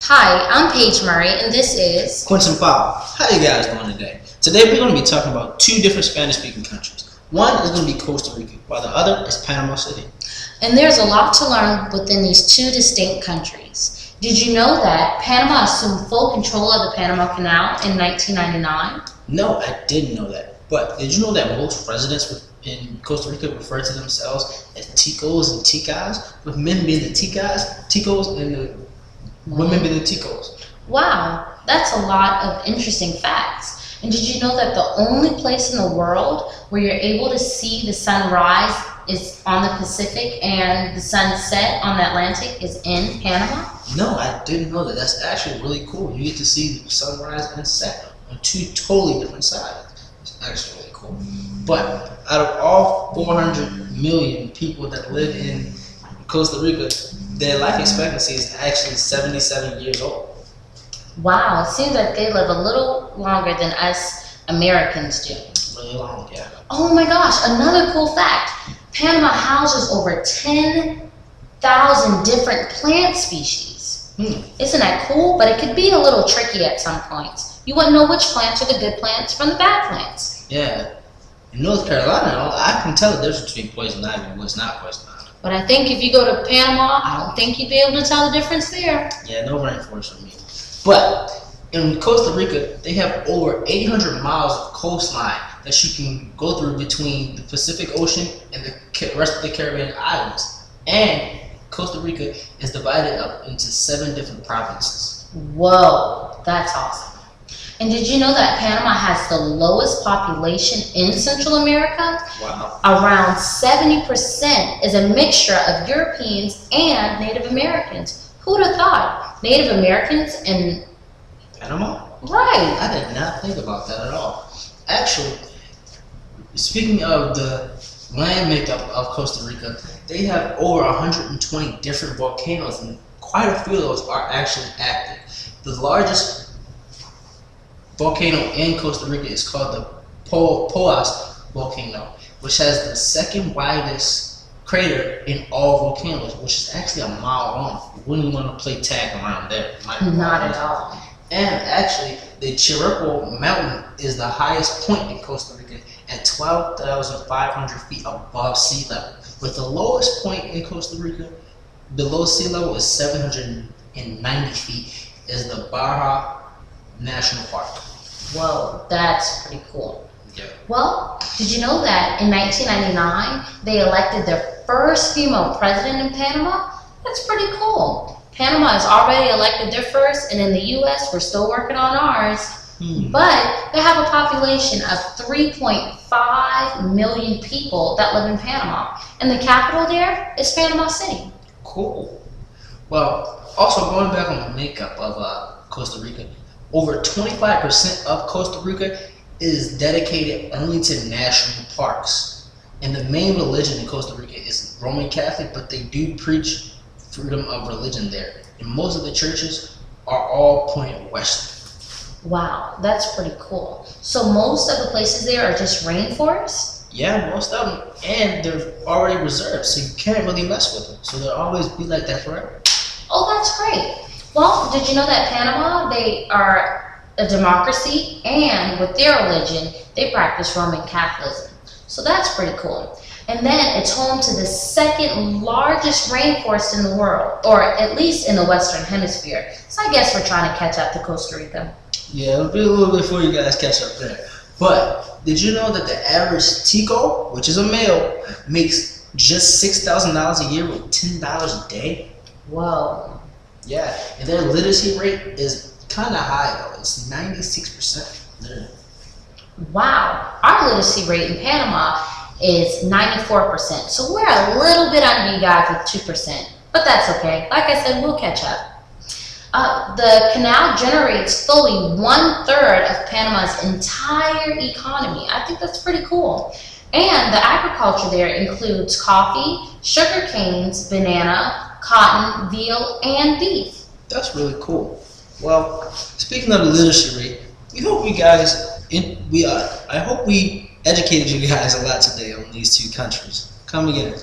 Hi, I'm Paige Murray, and this is Quintin. How you guys doing today? Today we're going to be talking about two different Spanish-speaking countries. One is going to be Costa Rica, while the other is Panama City. And there's a lot to learn within these two distinct countries. Did you know that Panama assumed full control of the Panama Canal in 1999? No, I didn't know that. But did you know that most residents in Costa Rica refer to themselves as ticos and ticas, with men being the ticos, and the women being the ticos? Wow, that's a lot of interesting facts. And did you know that the only place in the world where you're able to see the sun rise is on the Pacific and the sun set on the Atlantic is in Panama? No, I didn't know that. That's actually really cool. You get to see the sunrise and set on two totally different sides. It's actually really cool. But out of all 400 million people that live in Costa Rica, their life expectancy is actually 77 years old. Wow, it seems like they live a little longer than us Americans do. Really long, yeah. Oh my gosh, another cool fact. Panama houses over 10,000 different plant species. Isn't that cool? But it could be a little tricky at some points. You wouldn't know which plants are the good plants from the bad plants. Yeah. In North Carolina, I can tell the difference between poison ivy and what's not poison ivy. But I think if you go to Panama, I don't think you'd be able to tell the difference there. Yeah, no rainforest for me. But in Costa Rica, they have over 800 miles of coastline that you can go through between the Pacific Ocean and the rest of the Caribbean islands. And Costa Rica is divided up into 7 different provinces. Whoa, that's awesome. And did you know that Panama has the lowest population in Central America? Wow. Around 70% is a mixture of Europeans and Native Americans. Who would have thought? Native Americans in Panama? Right. I did not think about that at all. Actually, speaking of the land makeup of Costa Rica, they have over 120 different volcanoes, and quite a few of those are actually active. The largest volcano in Costa Rica is called the Poas volcano, which has the second widest crater in all volcanoes, which is actually a mile long. You wouldn't want to play tag around there. Not at all. And actually, the Chirripó mountain is the highest point in Costa Rica at 12,500 feet above sea level. With the lowest point in Costa Rica, below sea level is 790 feet, is the Baja National Park. Whoa, that's pretty cool. Yeah. Well, did you know that in 1999, they elected their first female president in Panama? That's pretty cool. Panama has already elected their first, and in the U.S., we're still working on ours. But they have a population of 3.5 million people that live in Panama. And the capital there is Panama City. Cool. Well, also going back on the makeup of Costa Rica, over 25% of Costa Rica is dedicated only to national parks. And the main religion in Costa Rica is Roman Catholic, but they do preach freedom of religion there. And most of the churches are all pointed west. Wow, that's pretty cool. So most of the places there are just rainforests? Yeah, most of them. And they're already reserved, so you can't really mess with them. So they'll always be like that forever. Oh, that's great. Well, did you know that Panama, they are a democracy, and with their religion, they practice Roman Catholicism. So that's pretty cool. And then it's home to the second largest rainforest in the world, or at least in the Western Hemisphere. So I guess we're trying to catch up to Costa Rica. Yeah, it'll be a little bit before you guys catch up there. But did you know that the average Tico, which is a male, makes just $6,000 a year with $10 a day? Whoa. Yeah, and their literacy rate is kind of high though. It's 96%. Literally. Wow. Our literacy rate in Panama is 94%. So we're a little bit under you guys with 2%. But that's okay. Like I said, we'll catch up. The canal generates fully 1/3 of Panama's entire economy. I think that's pretty cool. And the agriculture there includes coffee, sugar canes, banana, cotton, veal, and beef. That's really cool. Well, speaking of the literacy rate, we hope you guys, I hope we educated you guys a lot today on these two countries. Come again.